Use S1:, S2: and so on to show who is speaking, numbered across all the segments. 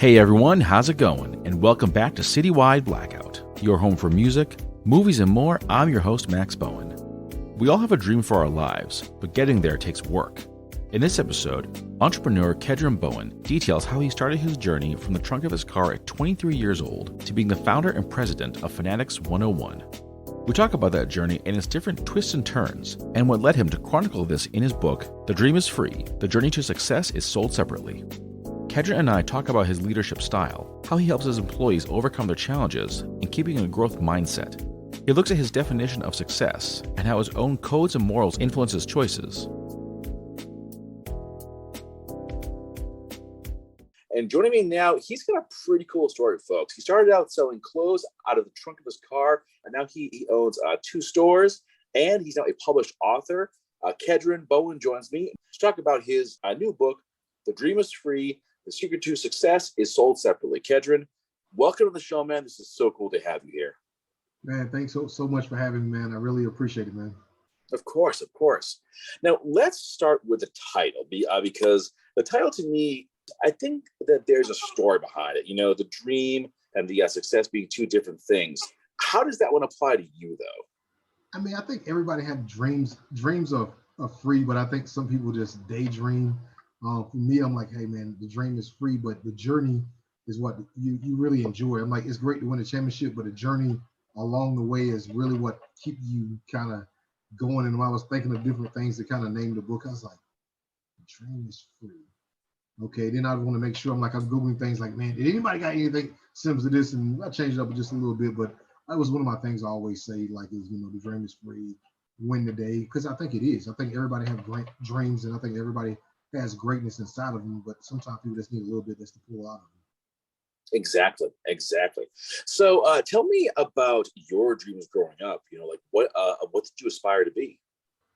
S1: Hey everyone, how's it going? And welcome back to Citywide Blackout, your home for music, movies, and more. I'm your host, Max Bowen. We all have a dream for our lives, but getting there takes work. In this episode, entrepreneur Keddrain Bowen details how he started his journey from the trunk of his car at 23 years old to being the founder and president of Fanatics 101. We talk about that journey and its different twists and turns, and what led him to chronicle this in his book, The Dream is Free, The Journey to Success is Sold Separately. Keddrain and I talk about his leadership style, how he helps his employees overcome their challenges, and keeping a growth mindset. He looks at his definition of success and how his own codes and morals influence his choices.
S2: And joining me now, he's got a pretty cool story, folks. He started out selling clothes out of the trunk of his car, and now he owns 2 stores, and he's now a published author. Keddrain Bowen joins me to talk about his new book, The Dream is Free, The Secret to Success is Sold Separately. Keddrain, welcome to the show, man. This is so cool to have you here.
S3: Man, thanks so much for having me, man. I really appreciate it, man.
S2: Of course. Now, let's start with the title, because the title to me, I think that there's a story behind it. You know, the dream and the success being two different things. How does that one apply to you, though?
S3: I mean, I think everybody have dreams. Dreams are free, but I think some people just daydream. For me, I'm like, hey, man, the dream is free, but the journey is what you really enjoy. I'm like, it's great to win a championship, but the journey along the way is really what keep you kind of going. And when I was thinking of different things to kind of name the book, I was like, the dream is free. Okay, then I want to make sure I'm Googling things like, man, did anybody got anything similar to this? And I changed it up just a little bit, but that was one of my things I always say, like, is, you know, the dream is free, win the day, because I think it is. I think everybody have great dreams, and I think everybody has greatness inside of them, but sometimes people just need a little bit just to pull out of them.
S2: Exactly. So tell me about your dreams growing up. You know, like what did you aspire to be?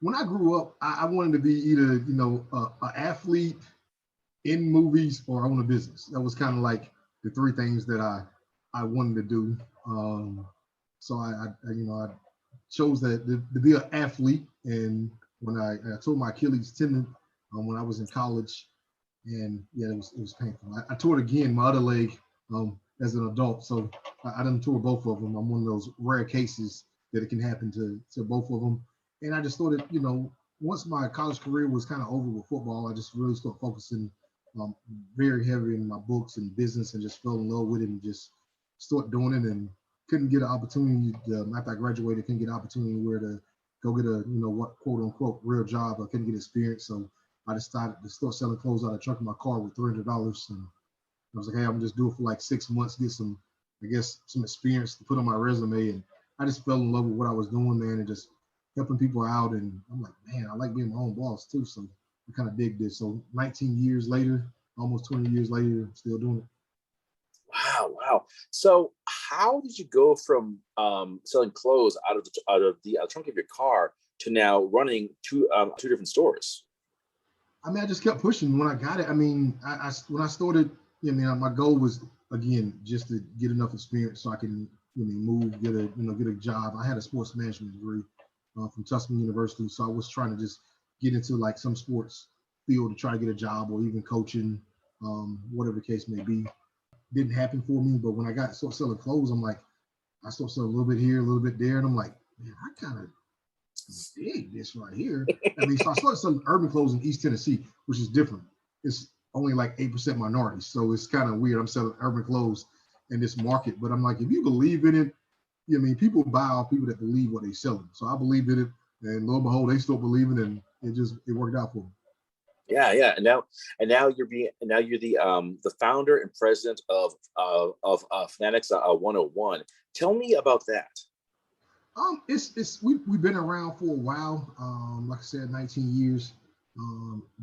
S3: When I grew up, I wanted to be either, you know, an athlete in movies or own a business. That was kind of like the 3 things that I wanted to do. So I chose that to be an athlete. And when I tore my Achilles tendon when I was in college, and yeah, it was painful. I tore it again, my other leg, as an adult. So I done tore both of them. I'm one of those rare cases that it can happen to both of them. And I just thought that, you know, once my college career was kind of over with football, I just really started focusing very heavy in my books and business, and just fell in love with it and just started doing it, and couldn't get an opportunity after I graduated, couldn't get an opportunity where to go get a, you know, what quote unquote real job. I couldn't get experience. So I decided to start selling clothes out of the trunk of my car with $300. And I was like, hey, I'm gonna just do it for like 6 months, get some experience to put on my resume. And I just fell in love with what I was doing, man, and just helping people out. And I'm like, man, I like being my own boss too. So I kind of dig this. So 19 years later, almost 20 years later, still doing it.
S2: Wow. So how did you go from selling clothes out of the trunk of your car to now running 2 different stores?
S3: I mean, I just kept pushing when I got it. I mean, I when I started, you know, my goal was, again, just to get enough experience so I can, you know, move, get a job. I had a sports management degree from Tuskman University, so I was trying to just get into like some sports field to try to get a job, or even coaching, whatever the case may be. Didn't happen for me, but when I started selling clothes, I'm like, I started selling a little bit here, a little bit there, and I'm like, man, I kind of dig this right here. I mean, so I started selling urban clothes in East Tennessee, which is different. It's only like 8% minorities, so it's kind of weird. I'm selling urban clothes in this market, but I'm like, if you believe in it, I mean, people buy off people that believe what they're selling. So I believed in it, and lo and behold, they still believing, and it worked out for me.
S2: Yeah. And now you're the founder and president of Fanatics 101. Tell me about that.
S3: We've been around for a while. Like I said, 19 years.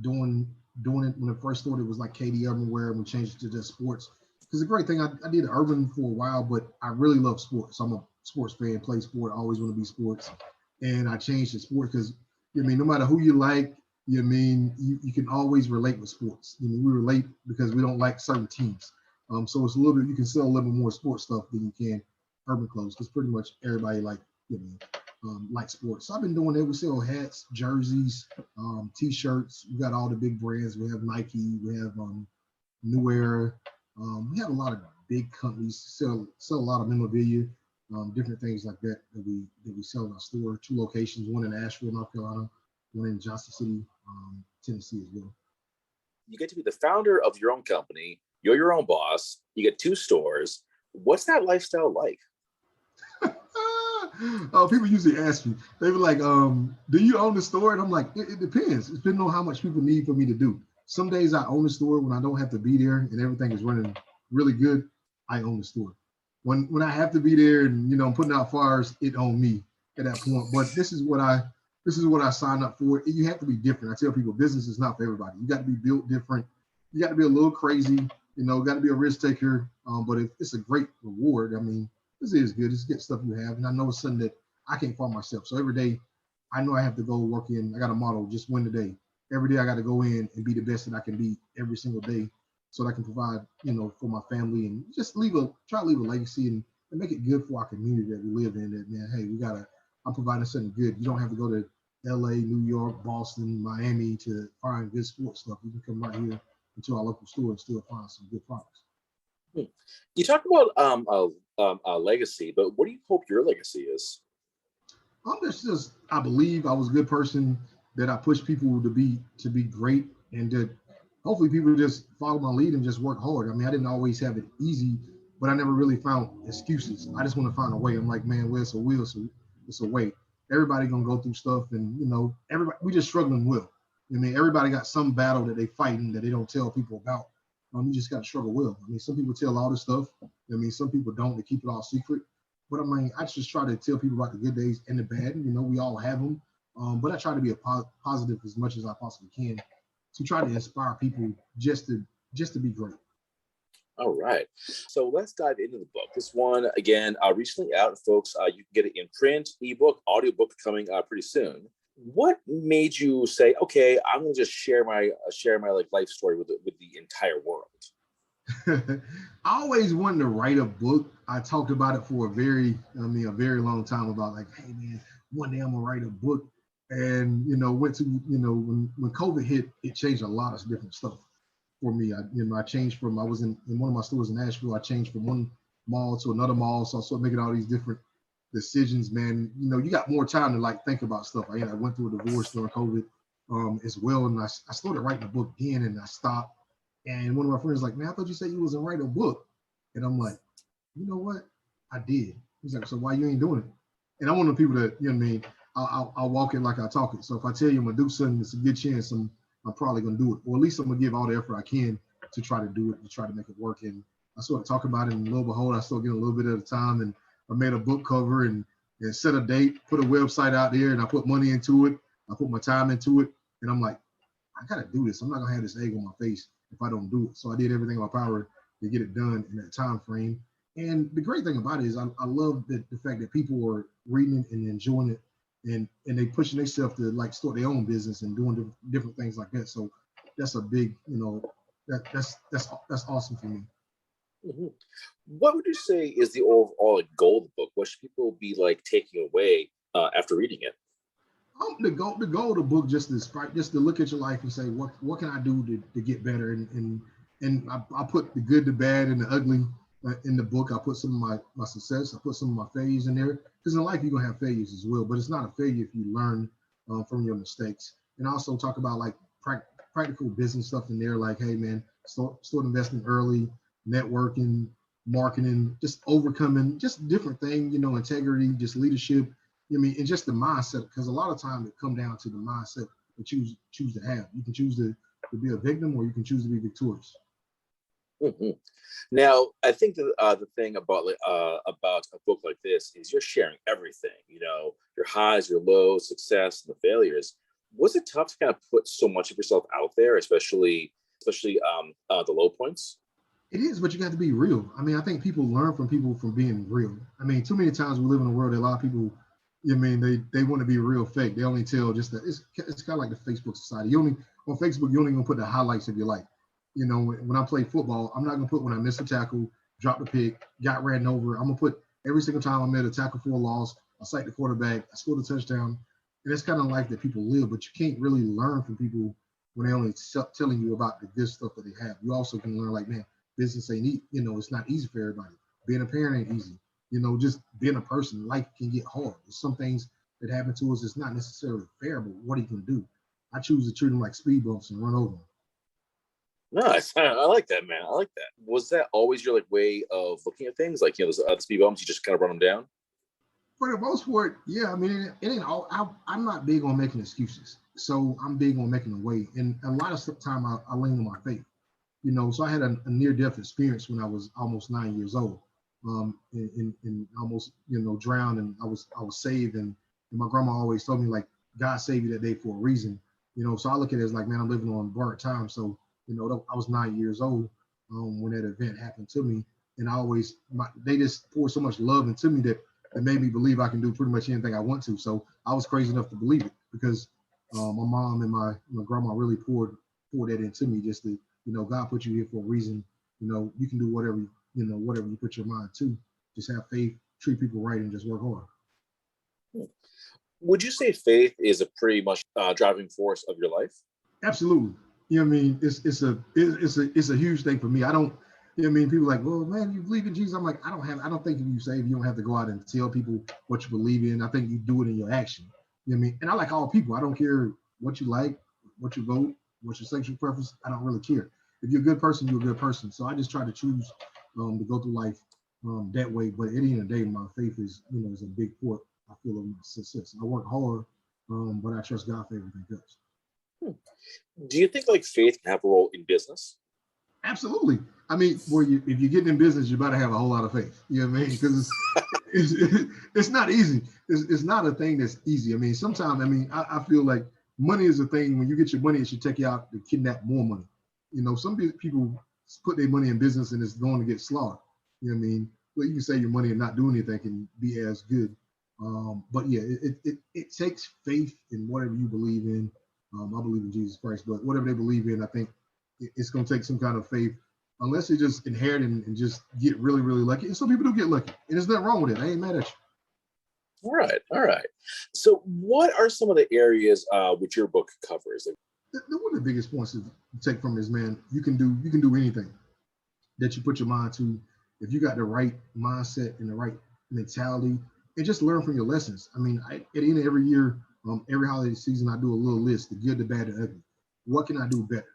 S3: Doing it when it first started, it was like KD Urban Wear, and we changed it to just sports. Because the great thing, I did urban for a while, but I really love sports. I'm a sports fan, play sport, always want to be sports. And I changed to sport because, I mean, no matter who you like, you can always relate with sports. You know, we relate because we don't like certain teams. So it's a little bit, you can sell a little bit more sports stuff than you can urban clothes, because pretty much everybody like sports. So I've been doing it. We sell hats, jerseys, T-shirts. We got all the big brands. We have Nike. We have New Era. We have a lot of big companies sell a lot of memorabilia, different things like that we sell in our store. 2 locations, one in Asheville, North Carolina, one in Johnson City, Tennessee as well.
S2: You get to be the founder of your own company. You're your own boss. You get 2 stores. What's that lifestyle like?
S3: Oh, people usually ask me, they were like, do you own the store? And I'm like, it depends. It depends on how much people need for me to do. Some days I own the store when I don't have to be there and everything is running really good. I own the store. When I have to be there and I'm putting out fires, it on me at that point. But this is what I signed up for. You have to be different. I tell people business is not for everybody. You got to be built different. You got to be a little crazy. Got to be a risk taker. But it's a great reward. I mean, this is good. It's good stuff you have. And I know it's something that I can't find myself. So every day I know I have to go work in. I got a motto, just win the day. Every day I got to go in and be the best that I can be every single day so that I can provide, for my family and just try to leave a legacy and make it good for our community that we live in. That, man, hey, I'm providing something good. You don't have to go to LA, New York, Boston, Miami to find good sports stuff. You can come right here into our local store and still find some good products.
S2: You talk about a legacy, but what do you hope your legacy is?
S3: I believe I was a good person, that I push people to be great, and that hopefully people just follow my lead and just work hard. I mean, I didn't always have it easy, but I never really found excuses. I just want to find a way. I'm like, man, well, it's a will, so it's a way. Everybody gonna go through stuff, and everybody, we just struggling well. I mean, everybody got some battle that they fighting that they don't tell people about. You just got to struggle well. I mean, some people tell all this stuff. I mean, some people don't. They keep it all secret. But I mean, I just try to tell people about the good days and the bad. We all have them. But I try to be positive as much as I possibly can to try to inspire people just to be great.
S2: All right. So let's dive into the book. This one, again, recently out, folks. You can get it in print, ebook, audiobook coming pretty soon. What made you say, okay, I'm going to just share my life story with the entire world?
S3: I always wanted to write a book. I talked about it for a very long time about like, hey man, one day I'm gonna write a book. And went to when COVID hit, it changed a lot of different stuff for me. I changed from I was in one of my stores in Asheville. I changed from one mall to another mall, so I started making all these different decisions, man. You got more time to like think about stuff. I went through a divorce during COVID as well, and I started writing a book again, and I stopped. And one of my friends was like, man, I thought you said you was gonna write a book. And I'm like, you know what? I did. He's like, so why you ain't doing it? And I want the people to, I'll walk it like I talk it. So if I tell you I'm gonna do something, it's a good chance I'm probably gonna do it, or at least I'm gonna give all the effort I can to try to do it, to try to make it work. And I sort of talk about it, and lo and behold, I start getting a little bit at a time. And I made a book cover and set a date, put a website out there, and I put money into it. I put my time into it, and I'm like, I gotta do this. I'm not gonna have this egg on my face if I don't do it. So I did everything in my power to get it done in that time frame. And the great thing about it is I love the fact that people are reading it and enjoying it, and they pushing themselves to like start their own business and doing different things like that. So that's a big, that's awesome for me.
S2: Mm-hmm. What would you say is the overall goal of the book? What should people be like taking away after reading it?
S3: The goal of the book just to look at your life and say, what can I do to get better? And I put the good, the bad, and the ugly in the book. I put some of my success. I put some of my failures in there, because in life you're gonna have failures as well. But it's not a failure if you learn from your mistakes. And I also talk about like practical business stuff in there, like, hey man, start investing early, networking, marketing, just overcoming, just different things, integrity, just leadership. And just the mindset, because a lot of times it comes down to the mindset that you choose to have. You can choose to be a victim, or you can choose to be victorious.
S2: Mm-hmm. Now, I think that the thing about a book like this is you're sharing everything. Your highs, your lows, success, and the failures. Was it tough to kind of put so much of yourself out there, especially the low points?
S3: It is, but you got to be real. I mean, I think people learn from people from being real. I mean, too many times we live in a world that a lot of people, they want to be real fake. They only tell just that. It's kind of like the Facebook society. On Facebook, you only gonna put the highlights of your life. When I play football, I'm not gonna put when I missed a tackle, dropped a pick, got ran over. I'm gonna put every single time I made a tackle for a loss, I sacked the quarterback, I scored a touchdown. And it's kind of life that people live, but you can't really learn from people when they only telling you about the good stuff that they have. You also can learn like, man, business ain't easy. It's not easy for everybody. Being a parent ain't easy. Just being a person, life can get hard. There's some things that happen to us that's not necessarily fair, but what are you gonna do? I choose to treat them like speed bumps and run over them.
S2: Nice. I like that, man. I like that. Was that always your way of looking at things? Those the speed bumps, you just kind of run them down?
S3: For the most part, yeah. I mean, it ain't all. I'm not big on making excuses, so I'm big on making a way. And a lot of time, I lean on my faith. So I had a near-death experience when I was almost 9 years old, and almost drowned, and I was saved, and my grandma always told me God saved you that day for a reason. So I look at it as man, I'm living on borrowed time. So I was 9 years old when that event happened to me, and they just poured so much love into me that it made me believe I can do pretty much anything I want to. So I was crazy enough to believe it because my mom and my grandma really poured that into me, just to God put you here for a reason. You can do whatever you put your mind to. Just have faith, treat people right, and just work hard.
S2: Would you say faith is a pretty much driving force of your life?
S3: Absolutely. What I mean? It's a huge thing for me. I don't. What I mean? People are like, well, man, you believe in Jesus. I'm like, I don't think if you say, you don't have to go out and tell people what you believe in. I think you do it in your action. What I mean? And I like all people. I don't care what you like, what you vote, what's your sexual preference. I don't really care. If you're a good person, you're a good person. So I just try to choose to go through life that way. But at the end of the day, my faith is a big part, I feel, of my success. I work hard, but I trust God for everything else.
S2: Do you think faith can have a role in business?
S3: Absolutely. I mean, if you're getting in business, you better have a whole lot of faith. You know what I mean? Because it's not easy. It's not a thing that's easy. I mean, sometimes, I feel like money is a thing. When you get your money, it should take you out to kidnap more money. Some people put their money in business and it's going to get slaughtered. You know what I mean? Well, you can save your money and not do anything can be as good. But yeah, it takes faith in whatever you believe in. I believe in Jesus Christ, but whatever they believe in, I think it's going to take some kind of faith, unless you just inherit and just get really, really lucky. And some people do get lucky, and there's nothing wrong with it. I ain't mad at you.
S2: All right. So what are some of the areas which your book covers?
S3: One of the biggest points to take from this, man, you can do anything that you put your mind to. If you got the right mindset and the right mentality, and just learn from your lessons. I mean, at the end of every year, every holiday season, I do a little list: the good, the bad, the ugly. What can I do better?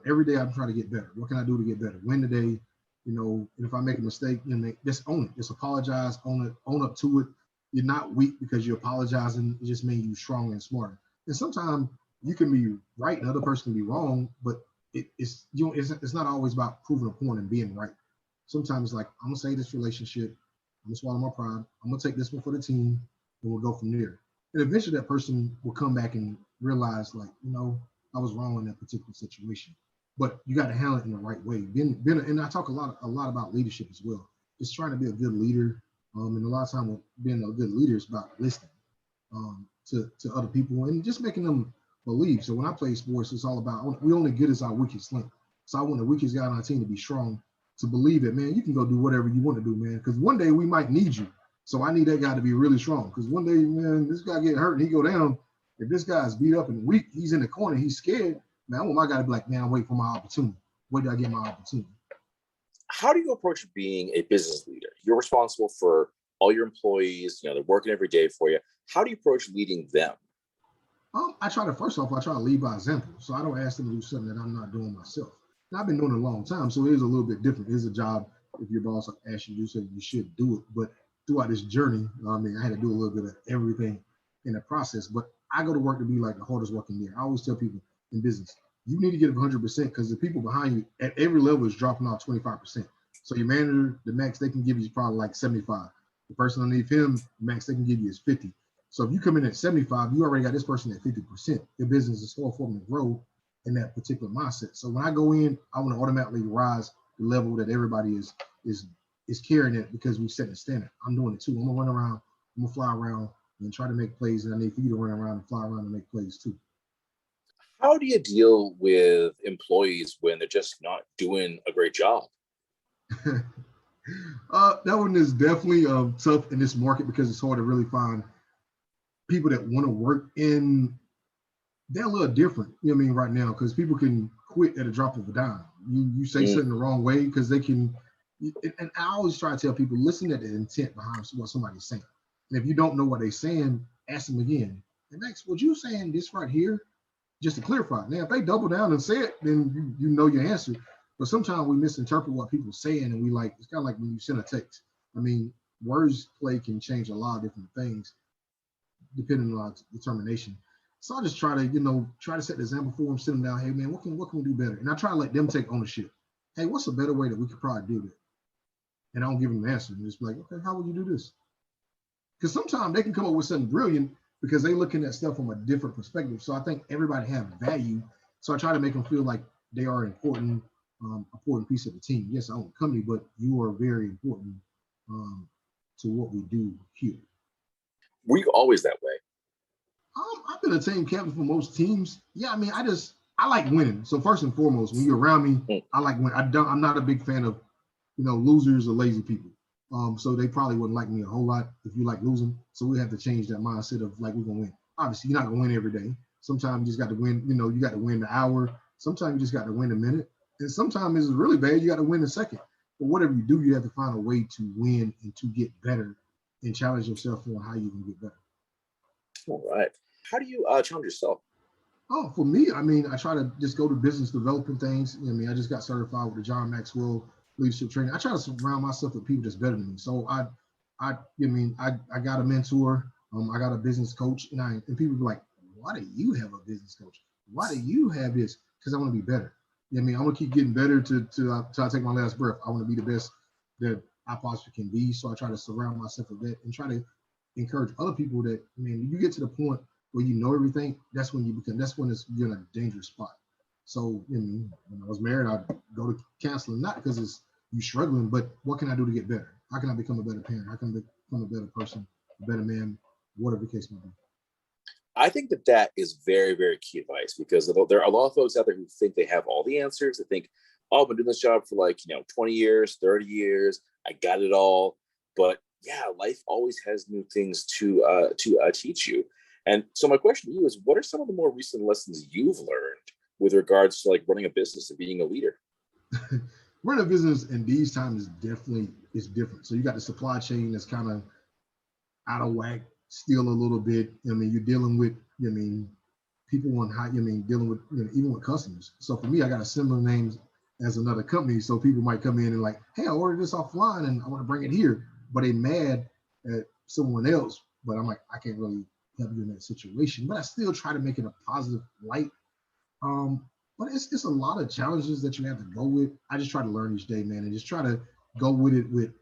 S3: Every day I'm trying to get better. What can I do to get better? Win the day, and if I make a mistake, just own it. Just apologize, own it, own up to it. You're not weak because you're apologizing. It just means you're strong and smarter. And sometimes you can be right, and the other person can be wrong, but it's not always about proving a point and being right. Sometimes I'm gonna say this relationship, I'm gonna swallow my pride, I'm gonna take this one for the team, and we'll go from there. And eventually that person will come back and realize, I was wrong in that particular situation. But you got to handle it in the right way. And I talk a lot about leadership as well. Just trying to be a good leader. And a lot of time being a good leader is about listening to other people and just making them believe. So when I play sports, it's all about we're only good as our weakest link. So I want the weakest guy on our team to be strong, to believe that, man, you can go do whatever you want to do, man. Because one day we might need you. So I need that guy to be really strong. Because one day, man, this guy get hurt and he go down. If this guy's beat up and weak, he's in the corner, he's scared, man, I want my guy to be like, man, I'm waiting for my opportunity. Where do I get my opportunity?
S2: How do you approach being a business leader? You're responsible for all your employees, they're working every day for you. How do you approach leading them?
S3: I try to lead by example. So I don't ask them to do something that I'm not doing myself. Now, I've been doing it a long time, so it is a little bit different. It is a job. If your boss asks you to do something, you should do it. But throughout this journey, I had to do a little bit of everything in the process. But I go to work to be like the hardest working there. I always tell people in business, you need to get 100% because the people behind you at every level is dropping off 25%. So your manager, the max they can give you is probably like 75. The person underneath him, the max they can give you is 50. So if you come in at 75, you already got this person at 50%. Your business is far from to grow in that particular mindset. So when I go in, I want to automatically rise the level that everybody is carrying it because we set the standard. I'm doing it too. I'm gonna run around, I'm gonna fly around and try to make plays, and I need for you to run around and fly around and make plays too.
S2: How do you deal with employees when they're just not doing a great job?
S3: That one is definitely tough in this market because it's hard to really find people that want to work in. They're a little different, right now, because people can quit at a drop of a dime. You say something the wrong way because they can. And I always try to tell people, listen to the intent behind what somebody's saying. And if you don't know what they're saying, ask them again. And Max, what you saying this right here, just to clarify. Now, if they double down and say it, then you know your answer. But sometimes we misinterpret what people are saying, and we like, it's kind of like when you send a text. I mean, words play can change a lot of different things depending on determination. So I just try to set the example for them, sit them down. Hey man, what can we do better? And I try to let them take ownership. Hey, what's a better way that we could probably do that? And I don't give them an answer. And just be like, okay, how would you do this? Because sometimes they can come up with something brilliant because they're looking at stuff from a different perspective. So I think everybody has value. So I try to make them feel like they are an important piece of the team. Yes, I own the company, but you are very important to what we do here.
S2: Were you always that way?
S3: I've been a team captain for most teams. Yeah, I mean, I like winning. So first and foremost, when you're around me, I like winning. I'm not a big fan of, losers or lazy people. So they probably wouldn't like me a whole lot if you like losing. So we have to change that mindset of like, we're gonna win. Obviously, you're not gonna win every day. Sometimes you just got to win. You got to win the hour. Sometimes you just got to win a minute. And sometimes it's really bad. You got to win a second. But whatever you do, you have to find a way to win and to get better and challenge yourself on how you can get better.
S2: All right. How do you challenge yourself?
S3: Oh, for me, I mean, I try to just go to business developing things. I mean, I just got certified with the John Maxwell leadership training. I try to surround myself with people that's better than me. So I got a mentor. I got a business coach, and people be like, why do you have a business coach? Why do you have this? Because I want to be better. I mean, I want to keep getting better till I take my last breath. I want to be the best that I possibly can be. So I try to surround myself with that and try to encourage other people that, I mean, you get to the point where you know everything, that's when you're in a dangerous spot. So, when I was married, I'd go to counseling, not because it's you struggling, but what can I do to get better? How can I become a better parent? How can I become a better person, a better man, whatever the case may be.
S2: I think that is very, very key advice, because there are a lot of folks out there who think they have all the answers. They think, oh, I've been doing this job for 20 years, 30 years. I got it all. But yeah, life always has new things to teach you. And so my question to you is, what are some of the more recent lessons you've learned with regards to running a business and being a leader?
S3: Running a business in these times is different. So you got the supply chain that's kind of out of whack still a little bit. I mean, you're dealing with, people on how, dealing with, even with customers. So for me, I got a similar name as another company. So people might come in and like, hey, I ordered this offline and I want to bring it here, but they mad at someone else. But I'm like, I can't really help you in that situation. But I still try to make it a positive light. But it's a lot of challenges that you have to go with. I just try to learn each day, man, and just try to go with it with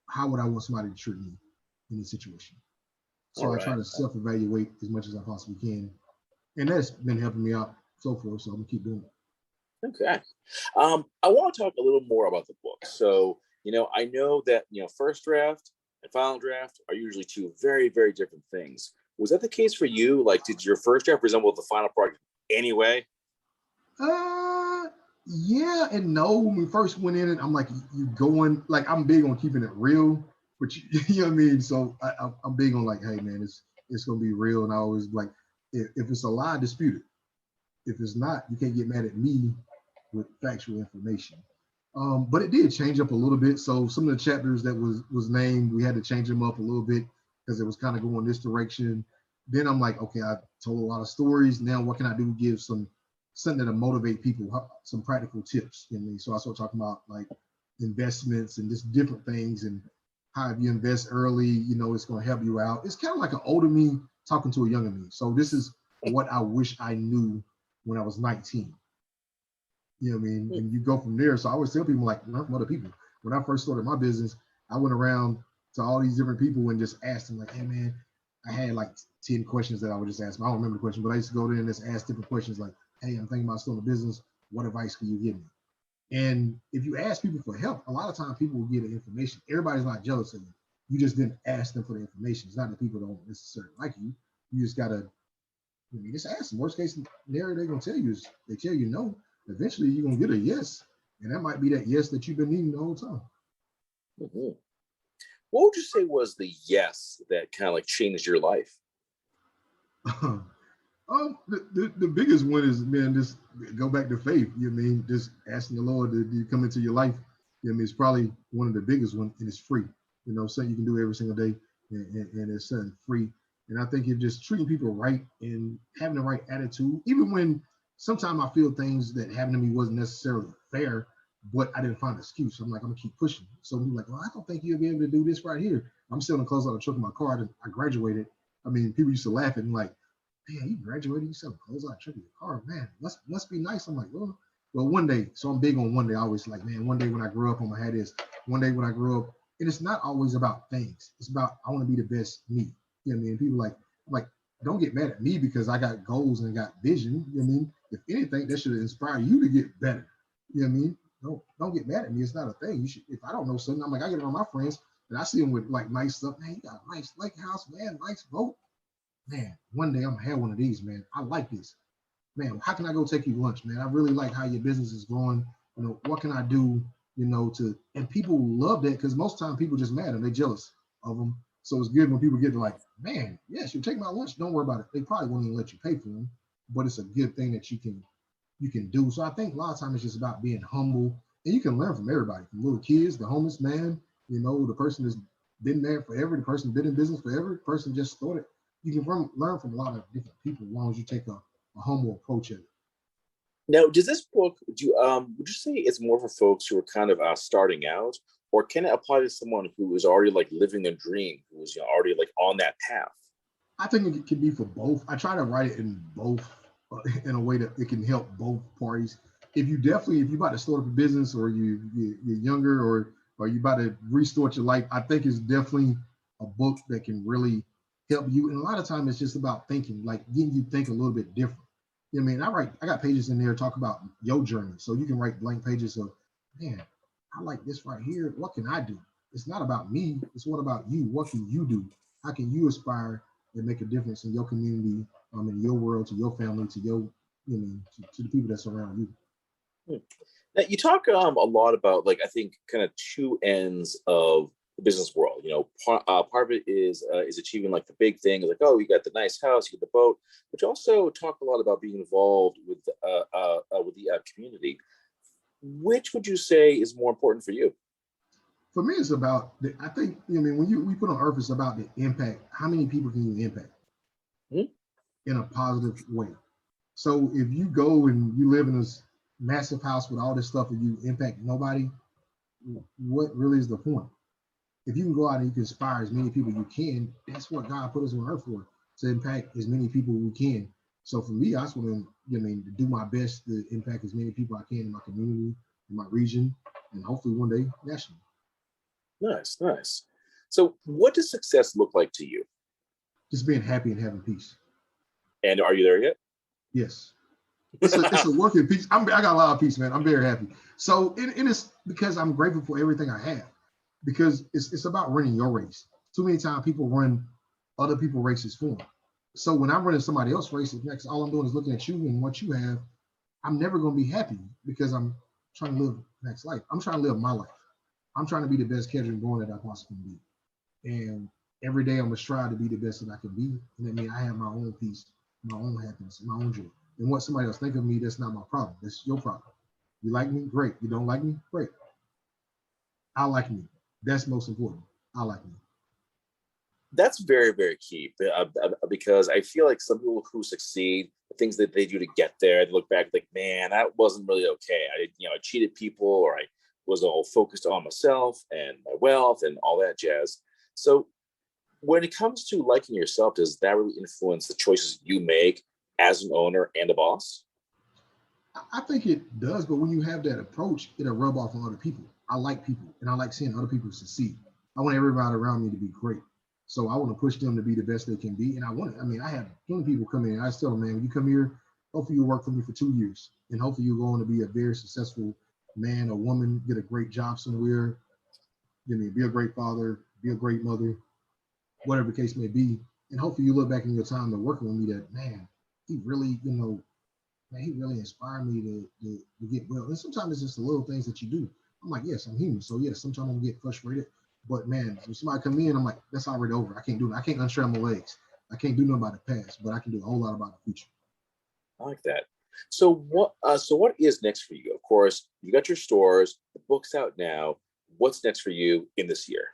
S3: how would I want somebody to treat me in this situation. So I try to self-evaluate as much as I possibly can. And that's been helping me out so far, so I'm gonna keep doing it.
S2: Okay. I want to talk a little more about the book. So, I know that, first draft and final draft are usually two very, very different things. Was that the case for you? Did your first draft resemble the final product anyway?
S3: Yeah and no. When we first went in it, I'm like, I'm big on keeping it real, but you know what I mean? So I'm big on hey man, it's gonna be real. And I always if it's a lie, dispute it. If it's not, you can't get mad at me with factual information. But it did change up a little bit. So some of the chapters that was named, we had to change them up a little bit because it was kind of going this direction. Then I'm like, okay, I told a lot of stories. Now what can I do to give something that'll motivate people, some practical tips. So I started talking about investments and just different things and how if you invest early, it's going to help you out. It's kind of like an older me talking to a younger me. So this is what I wish I knew when I was 19. You know what I mean? And you go from there. So I always tell people learn from other people. When I first started my business, I went around to all these different people and just asked them hey man, I had 10 questions that I would just ask them. I don't remember the question, but I used to go there and just ask different questions hey, I'm thinking about starting a business. What advice can you give me? And if you ask people for help, a lot of times people will give the information. Everybody's not jealous of you. You just didn't ask them for the information. It's not that people don't necessarily like you. You just gotta, just ask them. Worst case scenario, they're gonna tell you is they tell you no. Eventually, you're gonna get a yes, and that might be that yes that you've been needing the whole time.
S2: Mm-hmm. What would you say was the yes that kind of changed your life?
S3: The biggest one is, man, just go back to faith. You know what I mean? Just asking the Lord to come into your life. You know what I mean? It's probably one of the biggest ones, and it's free. You know, something you can do every single day, and it's something free. And I think you're just treating people right and having the right attitude, even when sometimes I feel things that happened to me wasn't necessarily fair, but I didn't find an excuse. I'm like, I'm gonna keep pushing. So I'm like, well, I don't think you'll be able to do this right here. I'm still in clothes out of the truck of my car. And I graduated. I mean, people used to laugh at me like, man, you graduated, you selling clothes out of the truck of your car, man. Must be nice. I'm like, well, one day. So I'm big on one day. I always like, man, one day when I grow up, I'm gonna have this. One day when I grow up, and it's not always about things. It's about I want to be the best me. You know what I mean? People like, don't get mad at me because I got goals and got vision. You know what I mean? If anything, that should inspire you to get better. You know what I mean? Don't get mad at me. It's not a thing. You should. If I don't know something, I'm like, I get around my friends and I see them with like nice stuff. Man, you got a nice lake house, man, nice boat. Man, one day I'm gonna have one of these, man. I like this. Man, how can I go take you lunch, man? I really like how your business is going. You know, what can I do, and people love that because most time people just mad and they jealous of them. So it's good when people get to like, man, yes, you take my lunch. Don't worry about it. They probably won't even let you pay for them, but it's a good thing that you can do. So I think a lot of times it's just about being humble, and you can learn from everybody, from little kids, the homeless man, the person that's been there forever, the person been in business forever, the person just started. You can learn from a lot of different people as long as you take a humble approach at it.
S2: Now, does this book, would you say it's more for folks who are kind of starting out, or can it apply to someone who is already like living a dream, who is already like on that path?
S3: I think it can be for both. I try to write it in both, in a way that it can help both parties. If you about to start up a business, or you're younger, or you about to restart your life, I think it's definitely a book that can really help you. And a lot of times it's just about thinking, like getting you think a little bit different. You know what I mean? I got pages in there talk about your journey. So you can write blank pages of, man, I like this right here. What can I do? It's not about me. It's what about you? What can you do? How can you aspire and make a difference in your community, in your world, to your family, to your, to the people that surround you.
S2: Now, you talk a lot about, like, I think kind of two ends of the business world. Part of it is achieving like the big thing, like, oh, you got the nice house, you get the boat, but you also talk a lot about being involved with the community. Which would you say is more important for you?
S3: For me, it's about I think, when we put on earth, it's about the impact. How many people can you impact in a positive way? So if you go and you live in this massive house with all this stuff and you impact nobody, what really is the point? If you can go out and you can inspire as many people you can, that's what God put us on earth for, to impact as many people we can. So for me, I just want to do my best to impact as many people I can in my community, in my region, and hopefully one day nationally.
S2: Nice. So what does success look like to you?
S3: Just being happy and having peace.
S2: And are you there yet?
S3: Yes. It's a working peace. I got a lot of peace, man. I'm very happy. So it is because I'm grateful for everything I have, because it's about running your race. Too many times people run other people's races for them. So when I'm running somebody else's race, next, all I'm doing is looking at you and what you have. I'm never going to be happy because I'm trying to live next life. I'm trying to live my life. I'm trying to be the best Keddrain Bowen that I possibly can be. And every day I'm going to strive to be the best that I can be. And that means I have my own peace, my own happiness, my own joy. And what somebody else think of me, that's not my problem. That's your problem. You like me? Great. You don't like me? Great. I like me. That's most important. I like me.
S2: That's very, very key, because I feel like some people who succeed, the things that they do to get there, they look back like, man, that wasn't really okay. I cheated people, or I was all focused on myself and my wealth and all that jazz. So when it comes to liking yourself, does that really influence the choices you make as an owner and a boss?
S3: I think it does, but when you have that approach, it'll rub off on other people. I like people, and I like seeing other people succeed. I want everybody around me to be great. So I want to push them to be the best they can be. And I have 20 people come in. I tell them, man, when you come here, hopefully you'll work for me for 2 years. And hopefully you're going to be a very successful man or woman, get a great job somewhere, be a great father, be a great mother, whatever the case may be. And hopefully you look back in your time to working with me that, man, he really, he really inspired me to get well. And sometimes it's just the little things that you do. I'm like, yes, I'm human. So yes, sometimes I'm gonna get frustrated. But man, when somebody come in, I'm like, that's already over. I can't do it. I can't unstrap my legs. I can't do nothing about the past, but I can do a whole lot about the future.
S2: I like that. So what is next for you? Of course, you got your stores, the book's out now. What's next for you in this year?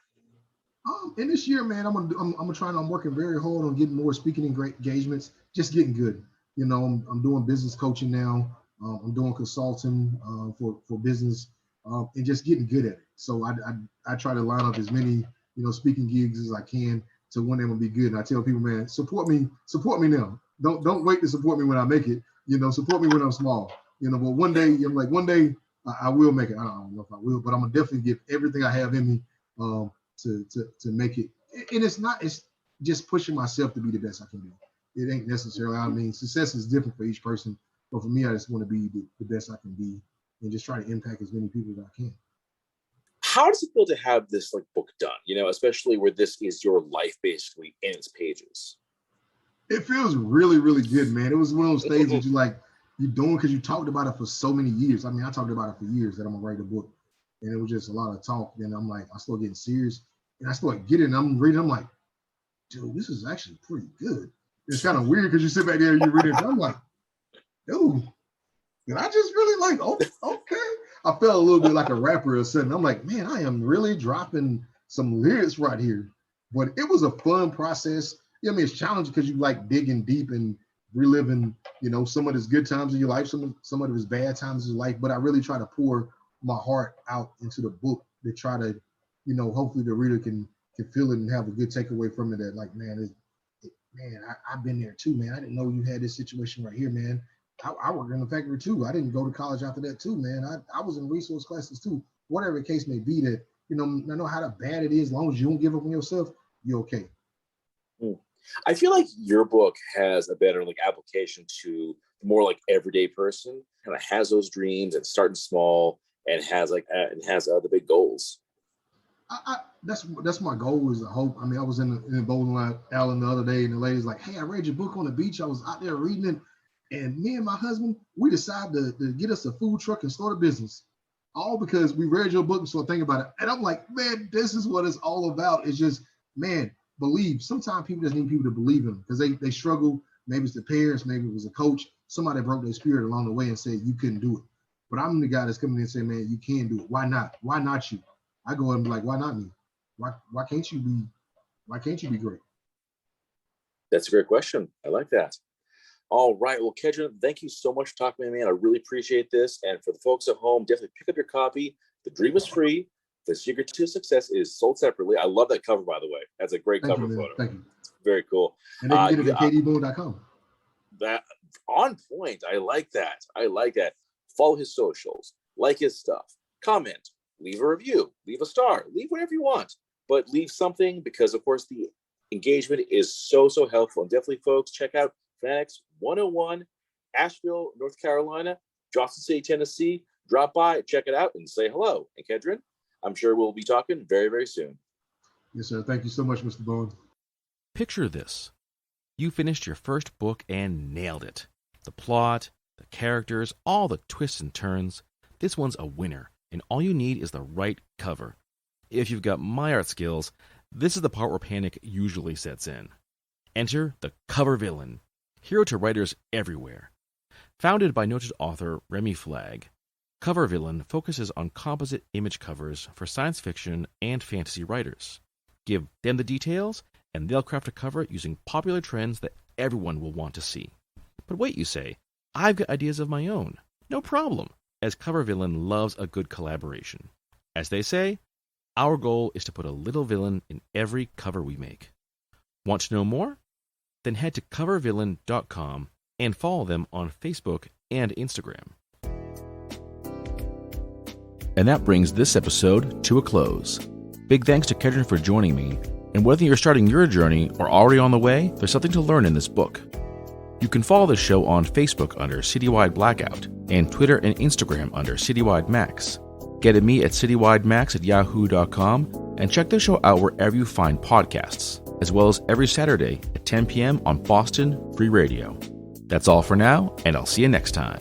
S3: In this year, man, I'm working very hard on getting more speaking engagements, just getting good. You know, I'm doing business coaching now. I'm doing consulting for business, and just getting good at it. So I try to line up as many, speaking gigs as I can to when they will be good. And I tell people, man, support me now. Don't wait to support me when I make it. Support me when I'm small. But one day I will make it. I don't know if I will, but I'm gonna definitely give everything I have in me to make it. And it's just pushing myself to be the best I can be. It ain't necessarily, success is different for each person, but for me, I just want to be the best I can be and just try to impact as many people as I can.
S2: How does it feel to have this book done, especially where this is your life basically in its pages?
S3: It feels really, really good, man. It was one of those things that you're doing because you talked about it for so many years. I talked about it for years that I'm gonna write a book, and it was just a lot of talk. Then I'm like, I started getting serious, and I started getting. I'm reading. I'm like, dude, this is actually pretty good. It's kind of weird because you sit back there and you read it. And I'm like, dude, and I just really okay. I felt a little bit like a rapper or something. I'm like, man, I am really dropping some lyrics right here. But it was a fun process. It's challenging because you digging deep and reliving, some of his good times in your life, some of his bad times in your life. But I really try to pour my heart out into the book to try to, hopefully the reader can feel it and have a good takeaway from it. That I've been there too, man. I didn't know you had this situation right here, man. I worked in the factory too. I didn't go to college after that too, man. I was in resource classes too. Whatever the case may be, that no matter how bad it is, as long as you don't give up on yourself, you're okay.
S2: I feel like your book has a better application to the more everyday person, kind of has those dreams and starting small and has the big goals.
S3: That's my goal, is the hope. I was in the bowling alley the other day, and the lady's like, "Hey, I read your book on the beach. I was out there reading it, and me and my husband, we decided to get us a food truck and start a business, all because we read your book and started thinking about it." And I'm like, man, this is what it's all about. It's just, man, believe. Sometimes people just need people to believe in them because they struggle. Maybe it's the parents, maybe it was a coach. Somebody broke their spirit along the way and said you couldn't do it. But I'm the guy that's coming in and saying, man, you can do it. Why not? Why not you? I go and be like, why not me? Why can't you be great?
S2: That's a great question. I like that. All right. Well, Keddrain, thank you so much for talking to me, man. I really appreciate this. And for the folks at home, definitely pick up your copy. The Dream is free. The Secret to Success is sold separately. I love that cover, by the way. That's a great cover photo.
S3: Thank you.
S2: Very cool.
S3: And they can get it at kdbowen.com.
S2: That on point. I like that. Follow his socials, like his stuff, comment, leave a review, leave a star, leave whatever you want, but leave something because, of course, the engagement is so helpful. And definitely, folks, check out Fanatics 101, Asheville, North Carolina, Johnson City, Tennessee. Drop by, check it out, and say hello. And Keddrain, I'm sure we'll be talking very, very soon.
S3: Yes, sir. Thank you so much, Mr. Bowen.
S1: Picture this. You finished your first book and nailed it. The plot, the characters, all the twists and turns. This one's a winner, and all you need is the right cover. If you've got my art skills, this is the part where panic usually sets in. Enter the cover villain, hero to writers everywhere. Founded by noted author Remy Flagg, Cover Villain focuses on composite image covers for science fiction and fantasy writers. Give them the details, and they'll craft a cover using popular trends that everyone will want to see. But wait, you say, I've got ideas of my own. No problem, as Cover Villain loves a good collaboration. As they say, our goal is to put a little villain in every cover we make. Want to know more? Then head to covervillain.com and follow them on Facebook and Instagram. And that brings this episode to a close. Big thanks to Keddrain for joining me, and whether you're starting your journey or already on the way, there's something to learn in this book. You can follow the show on Facebook under Citywide Blackout and Twitter and Instagram under Citywide Max. Get at me at citywidemax@yahoo.com and check the show out wherever you find podcasts, as well as every Saturday at 10 p.m. on Boston Free Radio. That's all for now, and I'll see you next time.